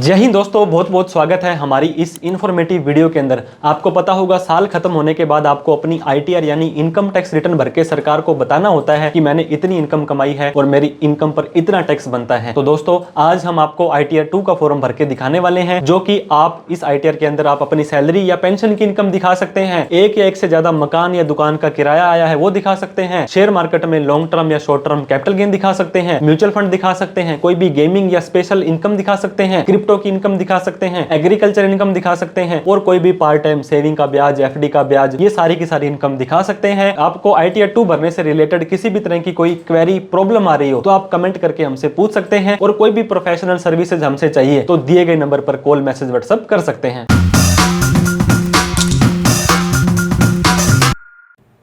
जय हिंद दोस्तों, बहुत बहुत स्वागत है हमारी इस इन्फॉर्मेटिव वीडियो के अंदर। आपको पता होगा साल खत्म होने के बाद आपको अपनी आईटीआर यानी इनकम टैक्स रिटर्न भर के सरकार को बताना होता है कि मैंने इतनी इनकम कमाई है और मेरी इनकम पर इतना टैक्स बनता है। तो दोस्तों आज हम आपको आईटीआर 2 का फॉर्म भर के दिखाने वाले हैं, जो कि आप इस आईटीआर के अंदर आप अपनी सैलरी या पेंशन की इनकम दिखा सकते हैं, एक या एक से ज्यादा मकान या दुकान का किराया आया है वो दिखा सकते हैं, शेयर मार्केट में लॉन्ग टर्म या शॉर्ट टर्म कैपिटल गेन दिखा सकते हैं, म्यूचुअल फंड दिखा सकते हैं, कोई भी गेमिंग या स्पेशल इनकम दिखा सकते हैं, क्रिप्टो की इनकम दिखा सकते हैं, एग्रीकल्चर इनकम दिखा सकते हैं और कोई भी पार्ट टाइम सेविंग का ब्याज, एफडी का ब्याज, ये सारी की सारी इनकम दिखा सकते हैं। आपको आईटीआर 2 भरने से रिलेटेड किसी भी तरह की कोई क्वेरी प्रॉब्लम आ रही हो तो आप कमेंट करके हमसे पूछ सकते हैं, और कोई भी प्रोफेशनल सर्विसेज हमसे चाहिए तो दिए गए नंबर पर कॉल, मैसेज, व्हाट्सएप कर सकते हैं।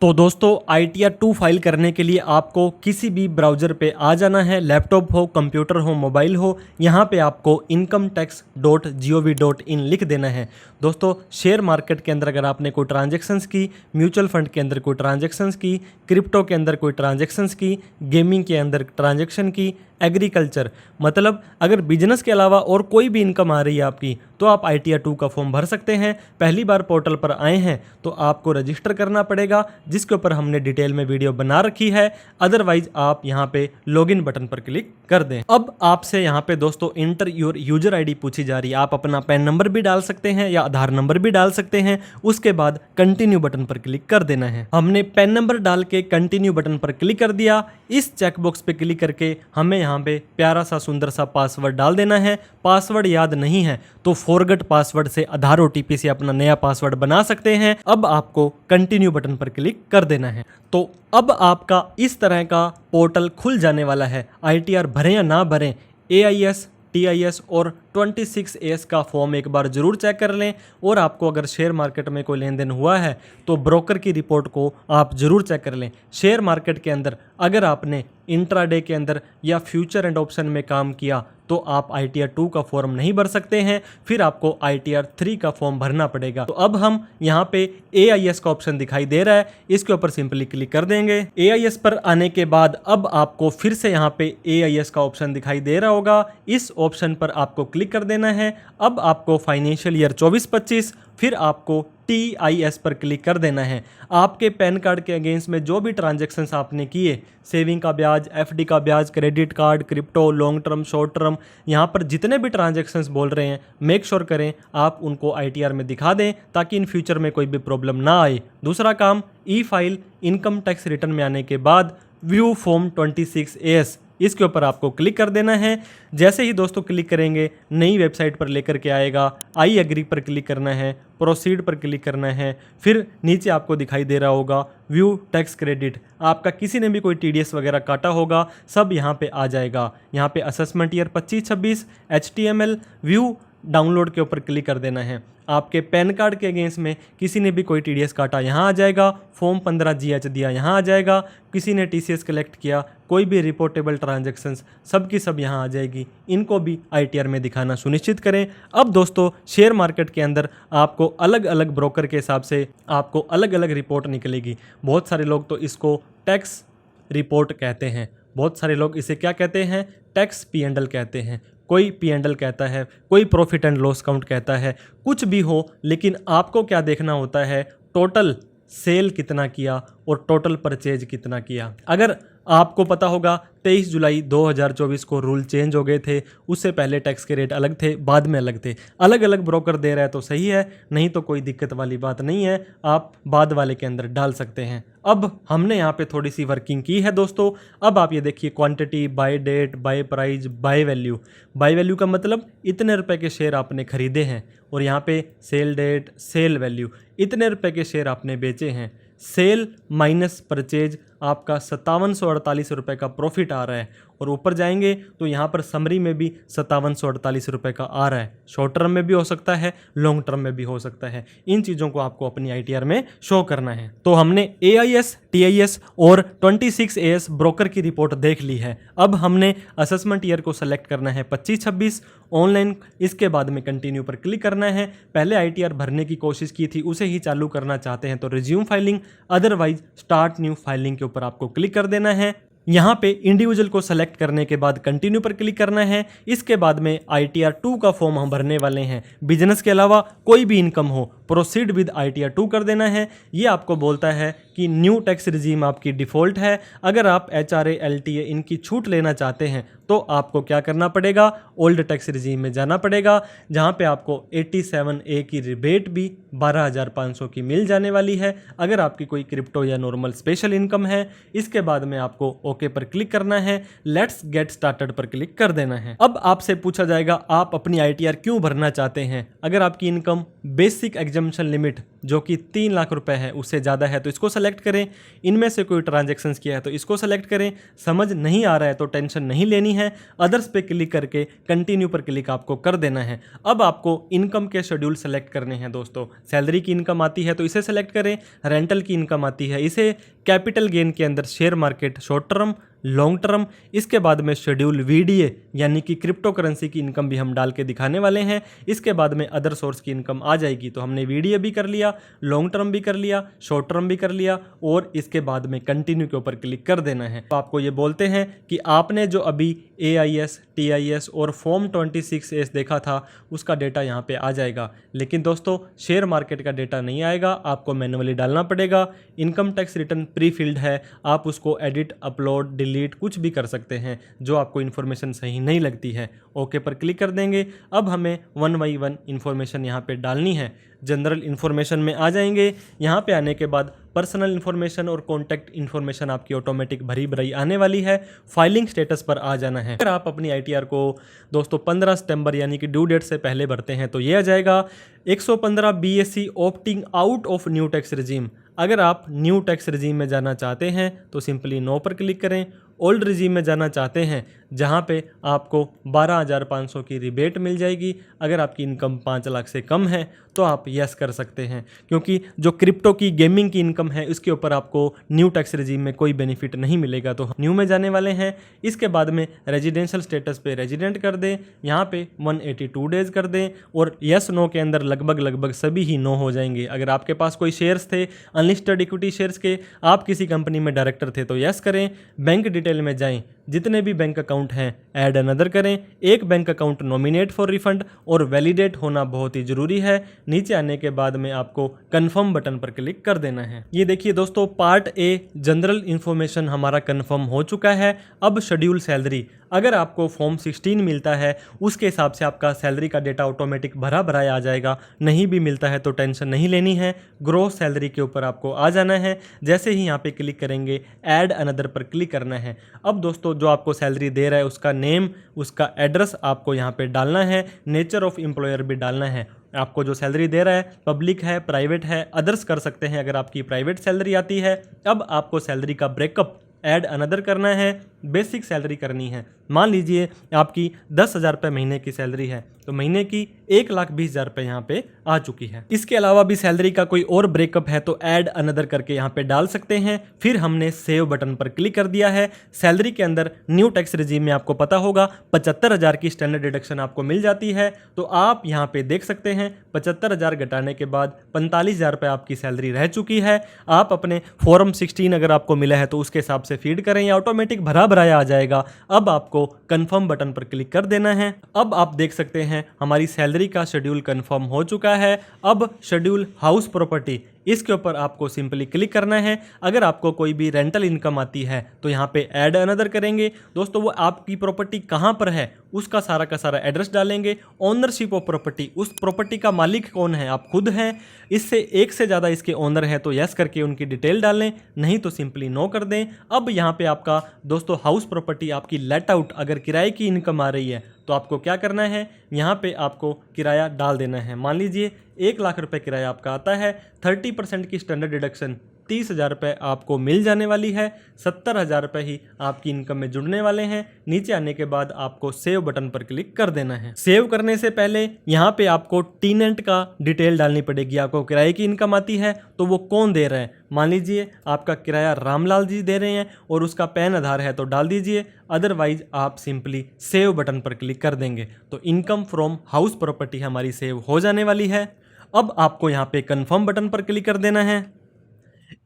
तो दोस्तों आईटीआर 2 फाइल करने के लिए आपको किसी भी ब्राउज़र पे आ जाना है, लैपटॉप हो, कंप्यूटर हो, मोबाइल हो। यहाँ पे आपको incometax.gov.in लिख देना है। दोस्तों शेयर मार्केट के अंदर अगर आपने कोई ट्रांजैक्शंस की, म्यूचुअल फंड के अंदर कोई ट्रांजैक्शंस की, क्रिप्टो के अंदर कोई ट्रांजैक्शंस की, गेमिंग के अंदर ट्रांजैक्शन की, एग्रीकल्चर मतलब अगर बिजनेस के अलावा और कोई भी इनकम आ रही है आपकी, तो आप आईटीआर 2 का फॉर्म भर सकते हैं। पहली बार पोर्टल पर आए हैं तो आपको रजिस्टर करना पड़ेगा, जिसके ऊपर हमने डिटेल में वीडियो बना रखी है। अदरवाइज आप यहाँ पे लॉगिन बटन पर क्लिक कर दें। अब आपसे यहाँ पे दोस्तों इंटर योर यूजर आईडी पूछी जा रही है। आप अपना पैन नंबर भी डाल सकते हैं या आधार नंबर भी डाल सकते हैं। उसके बाद कंटिन्यू बटन पर क्लिक कर देना है। हमने पैन नंबर डाल के कंटिन्यू बटन पर क्लिक कर दिया। इस चेकबॉक्स पे क्लिक करके हमें यहाँ पे प्यारा सा सुंदर सा पासवर्ड डाल देना है। पासवर्ड याद नहीं है तो फॉरगेट पासवर्ड से आधार ओटीपी से अपना नया पासवर्ड बना सकते हैं। अब आपको कंटिन्यू बटन पर क्लिक कर देना है। तो अब आपका इस तरह का पोर्टल खुल जाने वाला है। आईटीआर भरें या ना भरें, एआईएस, टीआईएस और 26एस का फॉर्म एक बार जरूर चेक कर लें। और आपको अगर शेयर मार्केट में कोई लेन देन हुआ है तो ब्रोकर की रिपोर्ट को आप जरूर चेक कर लें। शेयर मार्केट के अंदर अगर आपने इंट्राडे के अंदर या फ्यूचर एंड ऑप्शन में काम किया तो आप आईटीआर 2 का फॉर्म नहीं भर सकते हैं, फिर आपको आईटीआर 3 का फॉर्म भरना पड़ेगा। तो अब हम यहाँ पे एआईएस का ऑप्शन दिखाई दे रहा है, इसके ऊपर सिंपली क्लिक कर देंगे। एआईएस पर आने के बाद अब आपको फिर से यहाँ पे एआईएस का ऑप्शन दिखाई दे रहा होगा, इस ऑप्शन पर आपको क्लिक कर देना है। अब आपको फाइनेंशियल ईयर 24-25, फिर आपको टीआईएस पर क्लिक कर देना है। आपके पैन कार्ड के अगेंस्ट में जो भी ट्रांजैक्शंस आपने किए, सेविंग का ब्याज, एफडी का ब्याज, credit card, crypto, long term, short term, यहाँ पर जितने भी ट्रांजैक्शंस बोल रहे हैं मेक श्योर करें आप उनको आईटीआर में दिखा दें, ताकि इन फ्यूचर में कोई भी प्रॉब्लम ना आए। दूसरा काम, ई फाइल इनकम टैक्स रिटर्न में आने के बाद व्यू फॉर्म 26एस, इसके ऊपर आपको क्लिक कर देना है। जैसे ही दोस्तों क्लिक करेंगे नई वेबसाइट पर लेकर के आएगा। आई एग्री पर क्लिक करना है, प्रोसीड पर क्लिक करना है, फिर नीचे आपको दिखाई दे रहा होगा व्यू टैक्स क्रेडिट। आपका किसी ने भी कोई टीडीएस वगैरह काटा होगा सब यहाँ पे आ जाएगा। यहाँ पे assessment year 25-26 HTML view download के ऊपर क्लिक कर देना है। आपके पैन कार्ड के अगेंस्ट में किसी ने भी कोई टीडीएस काटा यहाँ आ जाएगा, फॉर्म 15GH दिया यहाँ आ जाएगा, किसी ने टीसीएस कलेक्ट किया, कोई भी रिपोर्टेबल ट्रांजैक्शंस सब की सब यहाँ आ जाएगी। इनको भी आईटीआर में दिखाना सुनिश्चित करें। अब दोस्तों शेयर मार्केट के अंदर आपको अलग अलग ब्रोकर के हिसाब से आपको अलग अलग रिपोर्ट निकलेगी। बहुत सारे लोग तो इसको टैक्स रिपोर्ट कहते हैं, बहुत सारे लोग इसे क्या कहते हैं, टैक्स P&L कहते हैं। कोई P&L कहता है, कोई प्रॉफिट एंड लॉस अकाउंट कहता है, कुछ भी हो, लेकिन आपको क्या देखना होता है, टोटल सेल कितना किया और टोटल परचेज कितना किया। अगर आपको पता होगा 23 जुलाई 2024 को रूल चेंज हो गए थे, उससे पहले टैक्स के रेट अलग थे, बाद में अलग थे। अलग अलग ब्रोकर दे रहा है तो सही है, नहीं तो कोई दिक्कत वाली बात नहीं है, आप बाद वाले के अंदर डाल सकते हैं। अब हमने यहाँ पे थोड़ी सी वर्किंग की है दोस्तों। अब आप ये देखिए quantity, by date, by price, by value. By value का मतलब इतने रुपए के शेयर आपने खरीदे हैं, और यहाँ पे सेल डेट, सेल वैल्यू, इतने रुपए के शेयर आपने बेचे हैं। सेल माइनस परचेज आपका 5748 रुपये का प्रॉफिट आ रहा है, और ऊपर जाएंगे तो यहाँ पर समरी में भी 5748 रुपये का आ रहा है। शॉर्ट टर्म में भी हो सकता है, लॉन्ग टर्म में भी हो सकता है। इन चीज़ों को आपको अपनी आईटीआर में शो करना है। तो हमने एआईएस, टीआईएस और 26एस ब्रोकर की रिपोर्ट देख ली है। अब हमने असेसमेंट ईयर को सेलेक्ट करना है 25-26 ऑनलाइन, इसके बाद में कंटिन्यू पर क्लिक करना है। पहले आईटीआर भरने की कोशिश की थी उसे ही चालू करना चाहते हैं तो resume filing, otherwise start new filing के ऊपर आपको क्लिक कर देना है। यहाँ पे इंडिविजुअल को सेलेक्ट करने के बाद कंटिन्यू पर क्लिक करना है। इसके बाद में ITR 2 का फॉर्म हम भरने वाले हैं। बिजनेस के अलावा कोई भी इनकम हो, प्रोसीड विद ITR 2 कर देना है। ये आपको बोलता है कि न्यू टैक्स रिजीम आपकी डिफ़ॉल्ट है। अगर आप HRA LTA इनकी छूट लेना चाहते हैं तो आपको क्या करना पड़ेगा, ओल्ड टैक्स रिजीम में जाना पड़ेगा, जहाँ पे आपको 87A की रिबेट भी 12,500 की मिल जाने वाली है अगर आपकी कोई क्रिप्टो या नॉर्मल स्पेशल इनकम है। इसके बाद में आपको ओके पर क्लिक करना है, लेट्स गेट स्टार्टेड पर क्लिक कर देना है। अब आपसे पूछा जाएगा आप अपनी ITR क्यों भरना चाहते हैं। अगर आपकी इनकम बेसिक एग्जम्पशन लिमिट जो कि 3 लाख रुपए है उससे ज़्यादा है तो इसको सेलेक्ट करें। इनमें से कोई ट्रांजैक्शंस किया है तो इसको सेलेक्ट करें। समझ नहीं आ रहा है तो टेंशन नहीं लेनी है, अदर्स पे क्लिक करके कंटिन्यू पर क्लिक आपको कर देना है। अब आपको इनकम के शेड्यूल सेलेक्ट करने हैं दोस्तों। सैलरी की इनकम आती है तो इसे सेलेक्ट करें, रेंटल की इनकम आती है इसे, कैपिटल गेन के अंदर share market short term long term, इसके बाद में शेड्यूल VDA यानी कि क्रिप्टो करेंसी की इनकम भी हम डाल के दिखाने वाले हैं। इसके बाद में अदर सोर्स की इनकम आ जाएगी तो हमने VDA भी कर लिया, लॉन्ग टर्म भी कर लिया, शॉर्ट टर्म भी कर लिया और इसके बाद में कंटिन्यू के ऊपर क्लिक कर देना है। तो आपको ये बोलते हैं कि आपने जो अभी AIS TIS और फॉर्म 26S देखा था उसका डेटा यहाँ पे आ जाएगा, लेकिन दोस्तों शेयर मार्केट का डेटा नहीं आएगा, आपको मैन्युअली डालना पड़ेगा। Income tax return pre filled है, आप उसको एडिट अपलोड डिलीट कुछ भी कर सकते हैं जो आपको इन्फॉर्मेशन सही नहीं लगती है। ओके पर क्लिक कर देंगे। अब हमें 1 बाई 1 इन्फॉर्मेशन यहाँ पे डालनी है। जनरल इन्फॉर्मेशन में आ जाएंगे। यहाँ पे आने के बाद पर्सनल इन्फॉर्मेशन और कॉन्टैक्ट इन्फॉर्मेशन आपकी ऑटोमेटिक भरी भरी आने वाली है। फाइलिंग स्टेटस पर आ जाना है। अगर आप अपनी ITR को दोस्तों 15 सितंबर यानी कि ड्यू डेट से पहले भरते हैं तो ये आ जाएगा 115 BSE opting out of new tax regime. अगर आप न्यू टैक्स रिजीम में जाना चाहते हैं तो सिंपली नो पर क्लिक करें। ओल्ड रिजीम में जाना चाहते हैं जहां पे आपको 12,500 की रिबेट मिल जाएगी, अगर आपकी इनकम 5 लाख से कम है तो आप यस कर सकते हैं, क्योंकि जो क्रिप्टो की गेमिंग की इनकम है उसके ऊपर आपको न्यू टैक्स रिजीम में कोई बेनिफिट नहीं मिलेगा। तो न्यू में जाने वाले हैं। इसके बाद में रेजिडेंशियल स्टेटस पे रेजिडेंट कर दें, यहाँ पे 182 डेज कर दें और यस नो के अंदर लगभग सभी ही नो हो जाएंगे। अगर आपके पास कोई शेयर्स थे अनलिस्टेड इक्विटी शेयर्स के, आप किसी कंपनी में डायरेक्टर थे तो यस करें। बैंक डिटेल में जाएं, जितने भी बैंक अकाउंट हैं ऐड अनदर करें। एक bank account nominate for refund और वैलिडेट होना बहुत ही जरूरी है। नीचे आने के बाद में आपको कंफर्म बटन पर क्लिक कर देना है। ये देखिए दोस्तों, पार्ट A जनरल इन्फॉर्मेशन हमारा कंफर्म हो चुका है। अब शेड्यूल सैलरी, अगर आपको फॉर्म 16 मिलता है उसके हिसाब से आपका सैलरी का डेटा ऑटोमेटिक भरा भरा आ जाएगा। नहीं भी मिलता है तो टेंशन नहीं लेनी है। ग्रोस सैलरी के ऊपर आपको आ जाना है। जैसे ही यहाँ पे क्लिक करेंगे ऐड अनदर पर क्लिक करना है। अब दोस्तों जो आपको सैलरी दे रहा है उसका नेम, उसका एड्रेस आपको यहाँ पे डालना है। नेचर ऑफ एम्प्लॉयर भी डालना है। आपको जो सैलरी दे रहा है पब्लिक है, प्राइवेट है, अदर्स कर सकते हैं अगर आपकी प्राइवेट सैलरी आती है। अब आपको सैलरी का ब्रेकअप ऐड अनदर करना है। बेसिक सैलरी करनी है। मान लीजिए आपकी 10,000 रुपये महीने की सैलरी है तो महीने की 1,20,000 रुपये यहाँ पे आ चुकी है। इसके अलावा भी सैलरी का कोई और ब्रेकअप है तो ऐड अनदर करके यहाँ पे डाल सकते हैं। फिर हमने सेव बटन पर क्लिक कर दिया है। सैलरी के अंदर न्यू टैक्स रिजीम में आपको पता होगा 75,000 की स्टैंडर्ड डिडक्शन आपको मिल जाती है। तो आप यहाँ पे देख सकते हैं 75,000 घटाने के बाद 45,000 रुपये आपकी सैलरी रह चुकी है। आप अपने फॉर्म 16 अगर आपको मिला है तो उसके हिसाब से फीड करें या ऑटोमेटिक भरा आ जाएगा। अब आपको कंफर्म बटन पर क्लिक कर देना है। अब आप देख सकते हैं हमारी सैलरी का शेड्यूल कंफर्म हो चुका है। अब शेड्यूल हाउस प्रॉपर्टी, इसके ऊपर आपको सिंपली क्लिक करना है। अगर आपको कोई भी रेंटल इनकम आती है तो यहाँ पे ऐड अनदर करेंगे। दोस्तों वो आपकी प्रॉपर्टी कहाँ पर है उसका सारा का सारा एड्रेस डालेंगे। ओनरशिप ऑफ प्रॉपर्टी, उस प्रॉपर्टी का मालिक कौन है, आप खुद हैं, इससे एक से ज़्यादा इसके ओनर हैं तो यस करके उनकी डिटेल डालें, नहीं तो सिंपली नो कर दें। अब यहाँ पे आपका दोस्तों हाउस प्रॉपर्टी आपकी लेट आउट, अगर किराए की इनकम आ रही है तो आपको क्या करना है, यहाँ पे आपको किराया डाल देना है। मान लीजिए 1 लाख रुपए किराया आपका आता है, 30% की स्टैंडर्ड डिडक्शन 30,000 रुपये आपको मिल जाने वाली है। 70,000 रुपये ही आपकी इनकम में जुड़ने वाले हैं। नीचे आने के बाद आपको सेव बटन पर क्लिक कर देना है। सेव करने से पहले यहाँ पे आपको टेनेंट का डिटेल डालनी पड़ेगी। आपको किराए की इनकम आती है तो वो कौन दे रहा है, मान लीजिए आपका किराया रामलाल जी दे रहे हैं और उसका पैन आधार है तो डाल दीजिए, अदरवाइज आप सिंपली सेव बटन पर क्लिक कर देंगे तो इनकम फ्रॉम हाउस प्रॉपर्टी हमारी सेव हो जाने वाली है। अब आपको यहाँ पे कंफर्म बटन पर क्लिक कर देना है।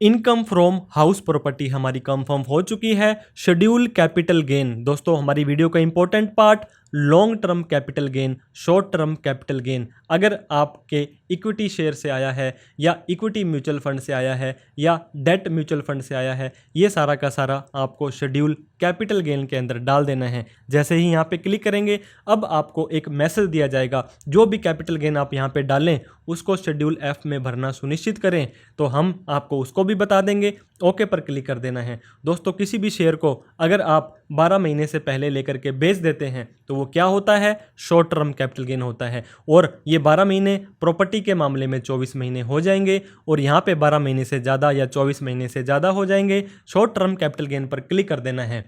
इनकम फ्रॉम हाउस प्रॉपर्टी हमारी कंफर्म हो चुकी है। शेड्यूल कैपिटल गेन दोस्तों हमारी वीडियो का important part, long term capital gain, short term capital gain. अगर आपके इक्विटी शेयर से आया है या इक्विटी म्यूचुअल फंड से आया है या डेट म्यूचुअल फंड से आया है, ये सारा का सारा आपको शेड्यूल कैपिटल गेन के अंदर डाल देना है। जैसे ही यहाँ पे क्लिक करेंगे अब आपको एक मैसेज दिया जाएगा, जो भी कैपिटल गेन आप यहाँ पे डालें उसको शेड्यूल एफ में भरना सुनिश्चित करें। तो हम आपको उसको भी बता देंगे, ओके पर क्लिक कर देना है। दोस्तों किसी भी शेयर को अगर आप 12 महीने से पहले लेकर के बेच देते हैं तो वो क्या होता है, शॉर्ट टर्म कैपिटल गेन होता है। और ये 12 महीने प्रॉपर्टी के मामले में 24 महीने हो जाएंगे, और यहाँ पे 12 महीने से ज़्यादा या 24 महीने से ज़्यादा हो जाएंगे। शॉर्ट टर्म कैपिटल गेन पर क्लिक कर देना है।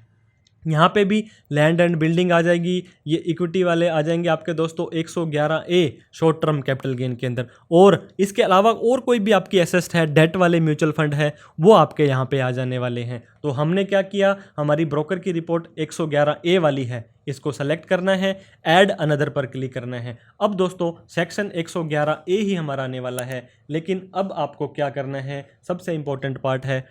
यहाँ पे भी लैंड एंड बिल्डिंग आ जाएगी, ये इक्विटी वाले आ जाएंगे आपके दोस्तों 111A short term capital gain के अंदर। और इसके अलावा और कोई भी आपकी एसेट है, डेट वाले म्यूचुअल फंड है, वो आपके यहाँ पे आ जाने वाले हैं। तो हमने क्या किया, हमारी ब्रोकर की रिपोर्ट 111A वाली है, इसको सेलेक्ट करना है, ऐड अनदर पर क्लिक करना है। अब दोस्तों सेक्शन 111A ही हमारा आने वाला है, लेकिन अब आपको क्या करना है, सबसे इंपॉर्टेंट पार्ट है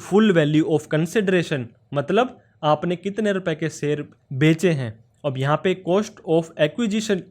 फुल वैल्यू ऑफ कंसिडरेशन, मतलब आपने कितने रुपए के शेयर बेचे हैं। अब यहाँ पे कॉस्ट ऑफ एक्विजिशन,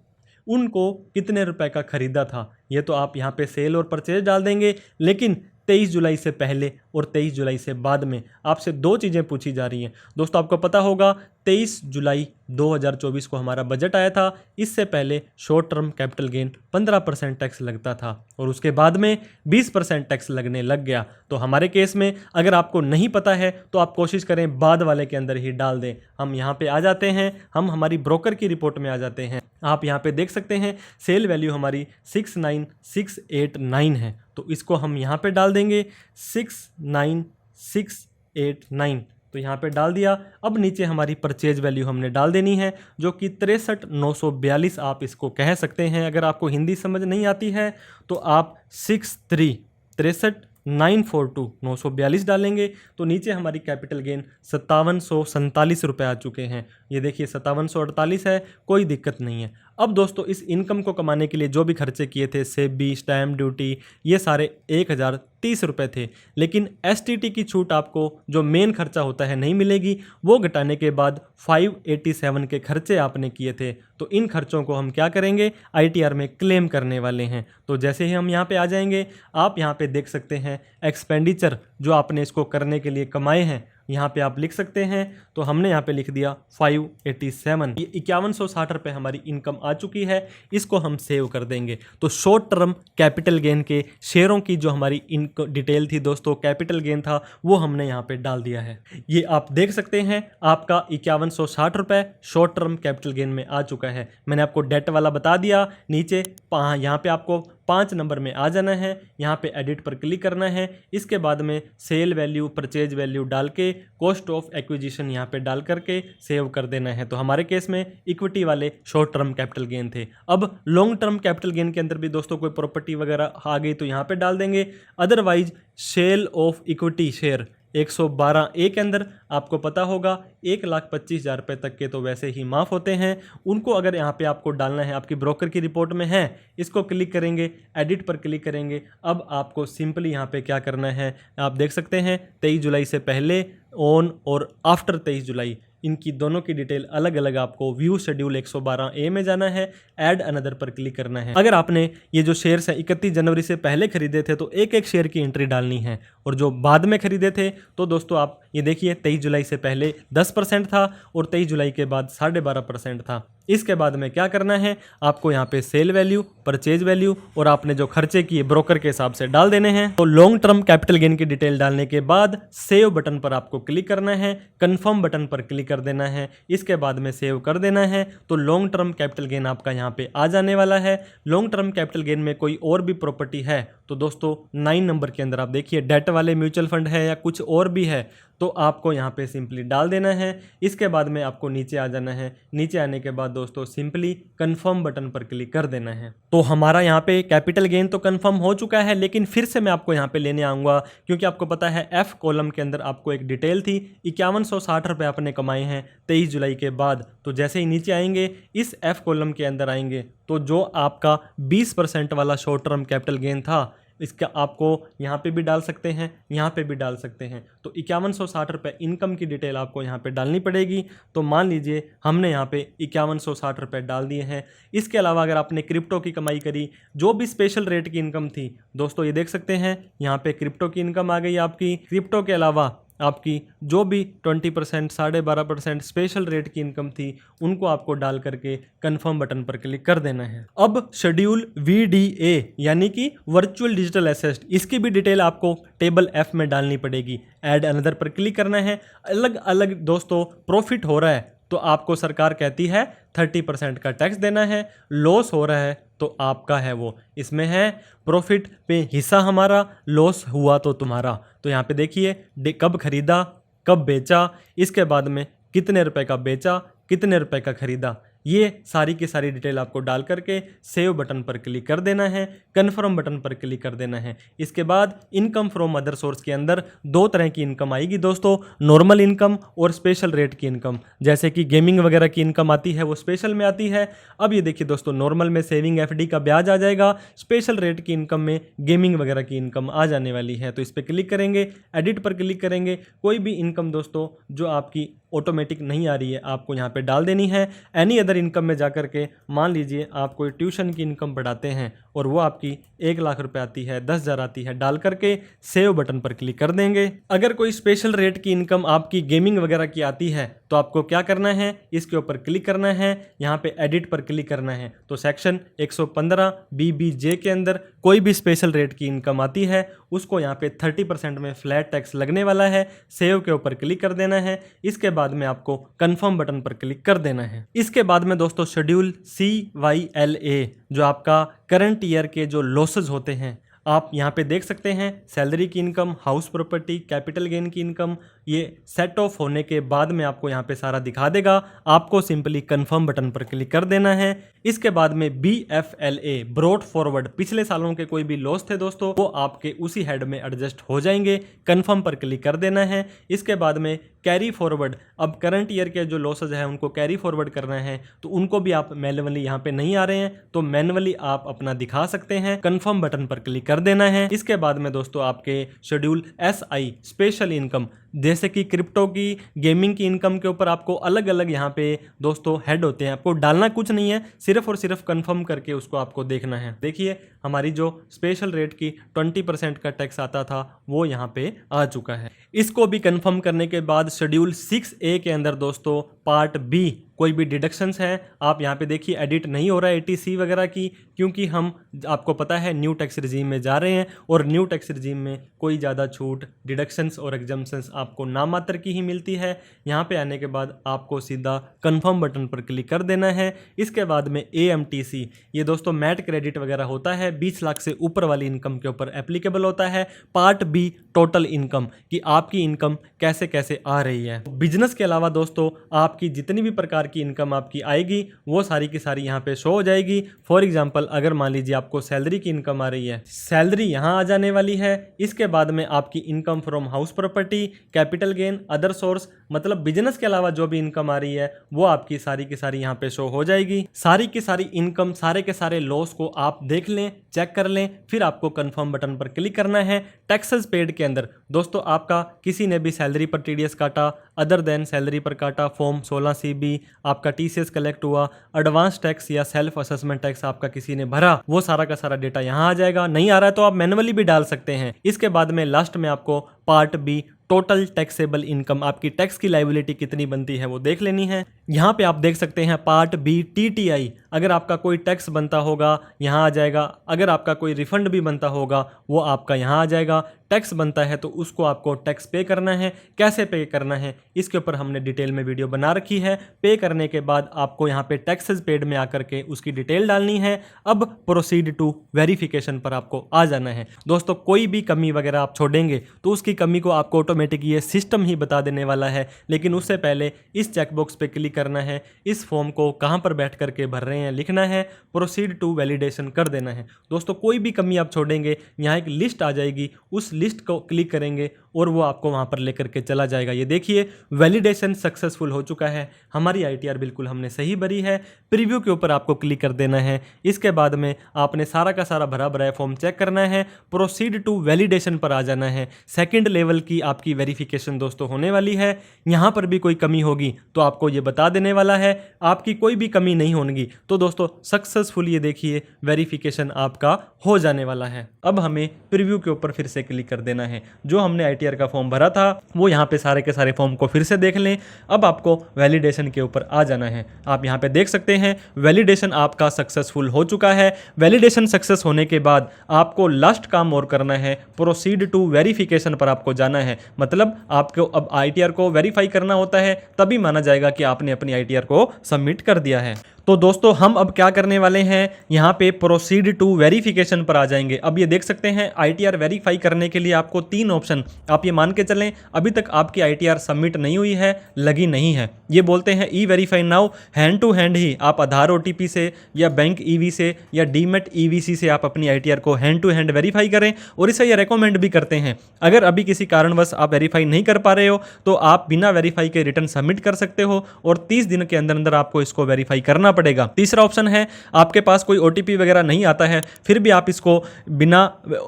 उनको कितने रुपए का खरीदा था, ये तो आप यहाँ पे सेल और परचेज डाल देंगे। लेकिन 23 जुलाई से पहले और 23 जुलाई से बाद में आपसे दो चीज़ें पूछी जा रही हैं। दोस्तों आपको पता होगा 23 जुलाई 2024 को हमारा बजट आया था। इससे पहले short term capital gain 15% tax लगता था और उसके बाद में 20% टैक्स लगने लग गया। तो हमारे केस में अगर आपको नहीं पता है तो आप कोशिश करें बाद वाले के अंदर ही डाल दें। हम यहाँ पे आ जाते हैं, हम हमारी ब्रोकर की रिपोर्ट में आ जाते हैं। आप यहाँ पे देख सकते हैं सेल वैल्यू हमारी 69689 है, तो इसको हम यहाँ पे डाल देंगे 69689, तो यहाँ पे डाल दिया। अब नीचे हमारी परचेज वैल्यू हमने डाल देनी है, जो कि 63942 आप इसको कह सकते हैं। अगर आपको हिंदी समझ नहीं आती है तो आप 6363942 डालेंगे। तो नीचे हमारी कैपिटल गेन 5747 रुपये आ चुके हैं। ये देखिए 5748 है, कोई दिक्कत नहीं है। अब दोस्तों इस इनकम को कमाने के लिए जो भी खर्चे किए थे, सेबी, स्टैम्प ड्यूटी, ये सारे 1030 रुपये थे। लेकिन एसटीटी की छूट आपको जो मेन खर्चा होता है नहीं मिलेगी, वो घटाने के बाद 587 के खर्चे आपने किए थे। तो इन खर्चों को हम क्या करेंगे, आईटीआर में क्लेम करने वाले हैं। तो जैसे ही हम यहाँ पे आ जाएंगे, आप यहाँ पे देख सकते हैं एक्सपेंडिचर जो आपने इसको करने के लिए कमाए हैं, यहाँ पे आप लिख सकते हैं। तो हमने यहाँ पे लिख दिया 587, ये 5160 रुपये हमारी इनकम आ चुकी है। इसको हम सेव कर देंगे। तो शॉर्ट टर्म कैपिटल गेन के शेयरों की जो हमारी इनकम डिटेल थी दोस्तों, कैपिटल गेन था, वो हमने यहाँ पे डाल दिया है। ये आप देख सकते हैं आपका 5160 रुपये शॉर्ट टर्म कैपिटल गेन में आ चुका है। मैंने आपको डेट वाला बता दिया। नीचे यहाँ पे आपको 5 नंबर में आ जाना है, यहाँ पे एडिट पर क्लिक करना है। इसके बाद में सेल वैल्यू, परचेज वैल्यू डाल के कॉस्ट ऑफ एक्विजिशन यहाँ पे डाल करके सेव कर देना है। तो हमारे केस में इक्विटी वाले शॉर्ट टर्म कैपिटल गेन थे। अब लॉन्ग टर्म कैपिटल गेन के अंदर भी दोस्तों कोई प्रॉपर्टी वगैरह आ गई तो यहाँ पे डाल देंगे। Otherwise sale of equity share 112A के अंदर आपको पता होगा 1,25,000 रुपये तक के तो वैसे ही माफ़ होते हैं। उनको अगर यहाँ पे आपको डालना है, आपकी ब्रोकर की रिपोर्ट में है, इसको क्लिक करेंगे, एडिट पर क्लिक करेंगे। अब आपको सिंपली यहाँ पे क्या करना है, आप देख सकते हैं 23 जुलाई से पहले, ऑन और आफ्टर 23 जुलाई, इनकी दोनों की डिटेल अलग अलग आपको व्यू शेड्यूल 112A में जाना है, ऐड अनदर पर क्लिक करना है। अगर आपने ये जो शेयर्स हैं 31 जनवरी से पहले खरीदे थे तो एक एक शेयर की एंट्री डालनी है, और जो बाद में खरीदे थे तो दोस्तों आप ये देखिए 23 जुलाई से पहले 10% था और 23 जुलाई के बाद 12.5% था। इसके बाद में क्या करना है, आपको यहाँ पे सेल वैल्यू, परचेज वैल्यू और आपने जो खर्चे किए ब्रोकर के हिसाब से डाल देने हैं। तो लॉन्ग टर्म कैपिटल गेन की डिटेल डालने के बाद सेव बटन पर आपको क्लिक करना है, कंफर्म बटन पर क्लिक कर देना है, इसके बाद में सेव कर देना है। तो लॉन्ग टर्म कैपिटल गेन आपका यहाँ पे आ जाने वाला है। लॉन्ग टर्म कैपिटल गेन में कोई और भी प्रॉपर्टी है तो दोस्तों 9 नंबर के अंदर आप देखिए डेट वाले म्यूचुअल फंड है या कुछ और भी है तो आपको यहाँ पे सिंपली डाल देना है। इसके बाद में आपको नीचे आ जाना है। नीचे आने के बाद दोस्तों सिंपली कंफर्म बटन पर क्लिक कर देना है। तो हमारा यहाँ पे कैपिटल गेन तो कंफर्म हो चुका है, लेकिन फिर से मैं आपको यहाँ पे लेने आऊँगा क्योंकि आपको पता है एफ कॉलम के अंदर आपको एक डिटेल थी 5160 रुपये आपने कमाए हैं 23 जुलाई के बाद। तो जैसे ही नीचे आएंगे, इस एफ कॉलम के अंदर आएंगे तो जो आपका 20% वाला शॉर्ट टर्म कैपिटल गेन था इसका आपको यहाँ पे भी डाल सकते हैं, यहाँ पे भी डाल सकते हैं। तो 5160 रुपये इनकम की डिटेल आपको यहाँ पे डालनी पड़ेगी। तो मान लीजिए हमने यहाँ पे 5160 रुपये डाल दिए हैं। इसके अलावा अगर आपने क्रिप्टो की कमाई करी, जो भी स्पेशल रेट की इनकम थी दोस्तों, ये देख सकते हैं यहाँ पे क्रिप्टो की इनकम आ गई आपकी। क्रिप्टो के अलावा आपकी जो भी 20%, 12.5% स्पेशल रेट की इनकम थी, उनको आपको डाल करके कंफर्म बटन पर क्लिक कर देना है। अब शेड्यूल VDA यानी कि वर्चुअल डिजिटल एसेट, इसकी भी डिटेल आपको टेबल F में डालनी पड़ेगी। ऐड अनदर पर क्लिक करना है। अलग अलग दोस्तों प्रॉफिट हो रहा है तो आपको सरकार कहती है 30% का टैक्स देना है। लॉस हो रहा है तो आपका है वो, इसमें है प्रॉफिट पे हिस्सा हमारा, लॉस हुआ तो तुम्हारा। तो यहाँ पे देखिए कब खरीदा, कब बेचा, इसके बाद में कितने रुपए का बेचा, कितने रुपए का खरीदा, ये सारी की सारी डिटेल आपको डाल करके सेव बटन पर क्लिक कर देना है, कन्फर्म बटन पर क्लिक कर देना है। इसके बाद इनकम फ्रॉम अदर सोर्स के अंदर दो तरह की इनकम आएगी दोस्तों, नॉर्मल इनकम और स्पेशल रेट की इनकम। जैसे कि गेमिंग वगैरह की इनकम आती है वो स्पेशल में आती है। अब ये देखिए दोस्तों, नॉर्मल में सेविंग FD का ब्याज आ जाएगा, स्पेशल रेट की इनकम में गेमिंग वगैरह की इनकम आ जाने वाली है। तो इस पर क्लिक करेंगे, एडिट पर क्लिक करेंगे। कोई भी इनकम दोस्तों जो आपकी ऑटोमेटिक नहीं आ रही है आपको यहाँ पे डाल देनी है। एनी अदर इनकम में जाकर के मान लीजिए आप कोई ट्यूशन की इनकम पढ़ाते हैं और वो आपकी 1 लाख रुपए आती है, 10,000 आती है, डाल करके सेव बटन पर क्लिक कर देंगे। अगर कोई स्पेशल रेट की इनकम आपकी गेमिंग वगैरह की आती है तो आपको क्या करना है, इसके ऊपर क्लिक करना है, यहाँ पे एडिट पर क्लिक करना है। तो सेक्शन 115 BBJ के अंदर कोई भी स्पेशल रेट की इनकम आती है उसको यहाँ पे 30% में फ्लैट टैक्स लगने वाला है। सेव के ऊपर क्लिक कर देना है। इसके बाद में आपको कंफर्म बटन पर क्लिक कर देना है। इसके बाद में दोस्तों शेड्यूल CYLA जो आपका करंट ईयर के जो लॉसेज होते हैं आप यहाँ पे देख सकते हैं। सैलरी की income, house property, capital gain की इनकम, ये सेट ऑफ होने के बाद में आपको यहाँ पे सारा दिखा देगा। आपको सिंपली कंफर्म बटन पर क्लिक कर देना है। इसके बाद में BFLA ब्रॉट फॉरवर्ड, पिछले सालों के कोई भी लॉस थे दोस्तों वो आपके उसी हेड में एडजस्ट हो जाएंगे। कंफर्म पर क्लिक कर देना है। इसके बाद में कैरी फॉरवर्ड, अब करंट ईयर के जो लॉसेज हैं उनको कैरी फॉरवर्ड करना है तो उनको भी आप मैन्युअली यहाँ पे नहीं आ रहे हैं तो मैन्युअली आप अपना दिखा सकते हैं। कंफर्म बटन पर क्लिक कर देना है। इसके बाद में दोस्तों आपके शेड्यूल SI स्पेशल इनकम, जैसे कि क्रिप्टो की, गेमिंग की इनकम के ऊपर आपको अलग अलग यहाँ पे दोस्तों हेड होते हैं। आपको डालना कुछ नहीं है, सिर्फ और सिर्फ कंफर्म करके उसको आपको देखना है। देखिए हमारी जो स्पेशल रेट की 20% का टैक्स आता था वो यहाँ पे आ चुका है। इसको भी कंफर्म करने के बाद शेड्यूल 6A के अंदर दोस्तों पार्ट B कोई भी डिडक्शंस हैं, आप यहाँ पे देखिए एडिट नहीं हो रहा है ATC वगैरह की, क्योंकि हम आपको पता है न्यू टैक्स रिजीम में जा रहे हैं और न्यू टैक्स रिजीम में कोई ज़्यादा छूट, डिडक्शंस और एग्जम्पशंस आपको नाम मात्र की ही मिलती है। यहाँ पे आने के बाद आपको सीधा कंफर्म बटन पर क्लिक कर देना है। इसके बाद में AMTC, ये दोस्तों मैट क्रेडिट वगैरह होता है, 20 लाख से ऊपर वाली इनकम के ऊपर एप्लीकेबल होता है। पार्ट B टोटल इनकम, कि आपकी इनकम कैसे कैसे आ रही है। बिजनेस के अलावा दोस्तों आपकी जितनी भी प्रकार की इनकम आपकी आएगी वो सारी की सारी यहाँ पे शो हो जाएगी। फॉर एग्जांपल अगर मान लीजिए आपको सैलरी की इनकम आ रही है, सैलरी यहाँ आ जाने वाली है। इसके बाद में आपकी income from house property, capital gain, other source, मतलब बिजनेस के अलावा जो भी इनकम आ रही है वो आपकी सारी की सारी यहाँ पे शो हो जाएगी। सारी की सारी इनकम, सारे के सारे लॉस को आप देख लें, चेक कर लें, फिर आपको कंफर्म बटन पर क्लिक करना है। टैक्सेस पेड के अंदर दोस्तों आपका किसी ने भी सैलरी पर TDS काटा, अदर देन सैलरी पर काटा, फॉर्म 16CB, आपका TCS कलेक्ट हुआ, एडवांस टैक्स या सेल्फ असेसमेंट टैक्स आपका किसी ने भरा, वो सारा का सारा डेटा यहाँ आ जाएगा। नहीं आ रहा है तो आप मैन्युअली भी डाल सकते हैं। इसके बाद में लास्ट में आपको part B total taxable income, आपकी टैक्स की लायबिलिटी कितनी बनती है वो देख लेनी है। यहाँ पे आप देख सकते हैं पार्ट B TTI, अगर आपका कोई टैक्स बनता होगा यहाँ आ जाएगा, अगर आपका कोई रिफंड भी बनता होगा वो आपका यहाँ आ जाएगा। टैक्स बनता है तो उसको आपको टैक्स पे करना है। कैसे पे करना है इसके ऊपर हमने डिटेल में वीडियो बना रखी है। पे करने के बाद आपको यहाँ पे टैक्सेस पेड में आकर के उसकी डिटेल डालनी है। अब प्रोसीड टू वेरिफिकेशन पर आपको आ जाना है। दोस्तों कोई भी कमी वगैरह आप छोड़ेंगे तो उसकी कमी को आपको ऑटोमेटिक ये सिस्टम ही बता देने वाला है, लेकिन उससे पहले इस चेकबॉक्स पे क्लिक करना है। इस फॉर्म को कहाँ पर बैठ करके भर रहे हैं लिखना है, प्रोसीड टू वैलिडेशन कर देना है। दोस्तों कोई भी कमी आप छोड़ेंगे यहाँ एक लिस्ट आ जाएगी, उस लिस्ट को क्लिक करेंगे और वो आपको वहाँ पर लेकर के चला जाएगा। ये देखिए वैलिडेशन सक्सेसफुल हो चुका है, हमारी ITR बिल्कुल हमने सही भरी है। प्रीव्यू के ऊपर आपको क्लिक कर देना है। इसके बाद में आपने सारा का सारा भरा भरा फॉर्म चेक करना है, प्रोसीड टू वैलिडेशन पर आ जाना है। सेकंड लेवल की आपकी वेरिफिकेशन दोस्तों होने वाली है। यहाँ पर भी कोई कमी होगी तो आपको ये बता देने वाला है, आपकी कोई भी कमी नहीं होगी तो दोस्तों सक्सेसफुल ये देखिए वेरिफिकेशन आपका हो जाने वाला है। अब हमें प्रीव्यू के ऊपर फिर से क्लिक कर देना है। जो हमने ITR का फॉर्म भरा था वो यहाँ पे सारे के सारे फॉर्म को फिर से देख लें। अब आपको वैलिडेशन के ऊपर आ जाना है। आप यहाँ पे देख सकते हैं वैलिडेशन आपका सक्सेसफुल हो चुका है। वैलिडेशन सक्सेस होने के बाद आपको लास्ट काम और करना है, प्रोसीड टू वेरिफिकेशन पर आपको जाना है। मतलब आपको अब ITR को वेरीफाई करना होता है, तभी माना जाएगा कि आपने अपनी ITR को सबमिट कर दिया है। तो दोस्तों हम अब क्या करने वाले हैं, यहाँ पे प्रोसीड टू वेरिफिकेशन पर आ जाएंगे। अब ये देख सकते हैं ITR वेरीफाई करने के लिए आपको 3 ऑप्शन, आप ये मान के चलें अभी तक आपकी ITR सबमिट नहीं हुई है, लगी नहीं है। ये बोलते हैं e verify now, hand to hand ही आप आधार OTP से या बैंक EV से या डीमेट EVC से आप अपनी ITR को हैंड टू हैंड वेरीफाई करें। और इसे ये रेकमेंड भी करते हैं अगर अभी किसी कारणवश आप वेरीफाई नहीं कर पा रहे हो तो आप बिना वेरीफाई के रिटर्न सबमिट कर सकते हो और 30 दिन के अंदर अंदर आपको इसको वेरीफाई करना पड़ेगा। तीसरा ऑप्शन है आपके पास कोई OTP वगैरह नहीं आता है फिर भी आप इसको बिना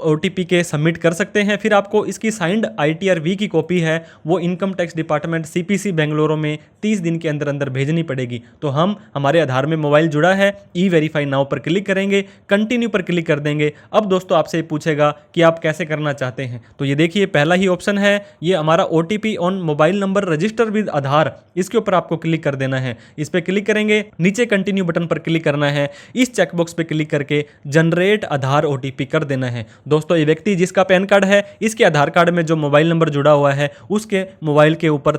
OTP के सबमिट कर सकते हैं। फिर आपको इसकी साइंड ITR-V की कॉपी है वो income tax department CPC Bengaluru में 30 दिन के अंदर अंदर भेजनी पड़ेगी। तो हम हमारे आधार में मोबाइल जुड़ा है, ई वेरीफाई नाउ पर क्लिक करेंगे, कंटिन्यू पर क्लिक कर देंगे। अब दोस्तों आपसे पूछेगा कि आप कैसे करना चाहते हैं, तो ये देखिए पहला ही ऑप्शन है ये हमारा OTP on mobile number register with Aadhaar, इसके ऊपर आपको क्लिक कर देना है। इस पर क्लिक करेंगे, नीचे कंटिन्यू बटन पर क्लिक करना है, इस चेकबॉक्स पे क्लिक करके जनरेट आधार OTP कर देना है। दोस्तों ये व्यक्ति जिसका पैन कार्ड है इसके आधार कार्ड में जो मोबाइल नंबर जुड़ा हुआ है उसके मोबाइल के ऊपर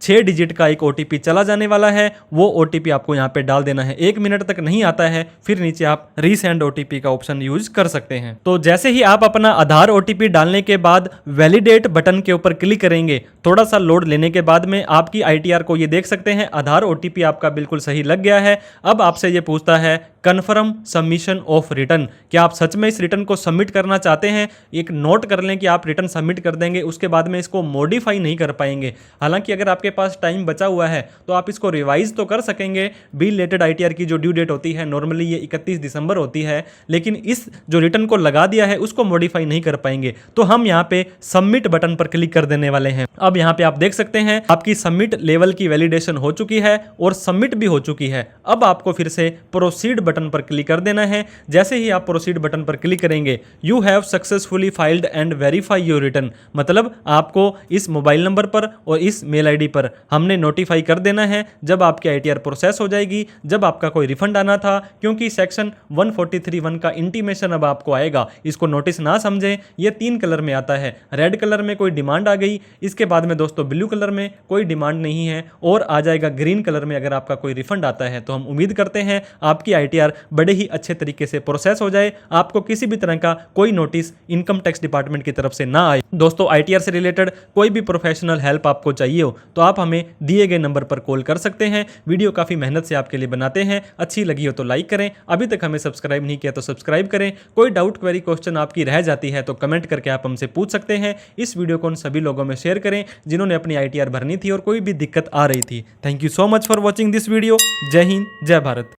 6 डिजिट का एक OTP चला जाने वाला है, वो OTP आपको यहाँ पे डाल देना है। 1 मिनट तक नहीं आता है फिर नीचे आप रीसेंड OTP का ऑप्शन यूज कर सकते हैं। तो जैसे ही आप अपना आधार OTP डालने के बाद वैलिडेट बटन के ऊपर क्लिक करेंगे, थोड़ा सा लोड लेने के बाद में आपकी ITR को ये देख सकते हैं आधार OTP आपका बिल्कुल सही लग गया है। अब आपसे ये पूछता है कन्फर्म सबमिशन ऑफ रिटर्न, क्या आप सच में इस रिटर्न को सबमिट करना चाहते हैं। एक नोट कर लें कि आप रिटर्न सबमिट कर देंगे उसके बाद में इसको मॉडिफाई नहीं कर पाएंगे। हालांकि अगर आपके पास टाइम बचा हुआ है तो आप इसको रिवाइज तो कर सकेंगे। बिल रिलेटेड ITR की जो ड्यू डेट होती है नॉर्मली ये 31 दिसंबर होती है, लेकिन इस जो रिटर्न को लगा दिया है उसको मॉडिफाई नहीं कर पाएंगे। तो हम यहाँ पे सबमिट बटन पर क्लिक कर देने वाले हैं। अब यहाँ पे आप देख सकते हैं आपकी सबमिट लेवल की वैलिडेशन हो चुकी है और सबमिट भी हो चुकी है। अब आपको फिर से प्रोसीड बटन पर क्लिक कर देना है। जैसे ही आप प्रोसीड बटन पर क्लिक करेंगे you have successfully filed and verify your return, मतलब आपको इस मोबाइल नंबर पर और इस मेल ID पर हमने नोटिफाई कर देना है जब आपकी ITR प्रोसेस हो जाएगी, जब आपका कोई रिफंड आना था। क्योंकि सेक्शन 143(1) का इंटीमेशन अब आपको आएगा, इसको नोटिस ना समझें। ये 3 कलर में आता है, रेड कलर में कोई डिमांड आ गई, इसके बाद में दोस्तों ब्लू कलर में कोई डिमांड नहीं है और आ जाएगा ग्रीन कलर में अगर आपका कोई रिफंड आता है। तो हम उम्मीद करते हैं आपकी ITR बड़े ही अच्छे तरीके से प्रोसेस हो जाए, आपको किसी भी तरह का कोई नोटिस इनकम टैक्स डिपार्टमेंट की तरफ से ना आए। दोस्तों ITR से रिलेटेड कोई भी प्रोफेशनल हेल्प आपको चाहिए हो तो आप हमें दिए गए नंबर पर कॉल कर सकते हैं। वीडियो काफ़ी मेहनत से आपके लिए बनाते हैं, अच्छी लगी हो तो लाइक करें, अभी तक हमें सब्सक्राइब नहीं किया तो सब्सक्राइब करें। कोई डाउट क्वेरी क्वेश्चन आपकी रह जाती है तो कमेंट करके आप हमसे पूछ सकते हैं। इस वीडियो को उन सभी लोगों में शेयर करें जिन्होंने अपनी ITR भरनी थी और कोई भी दिक्कत आ रही थी। Thank you so much for watching this video. जय हिंद, जय भारत।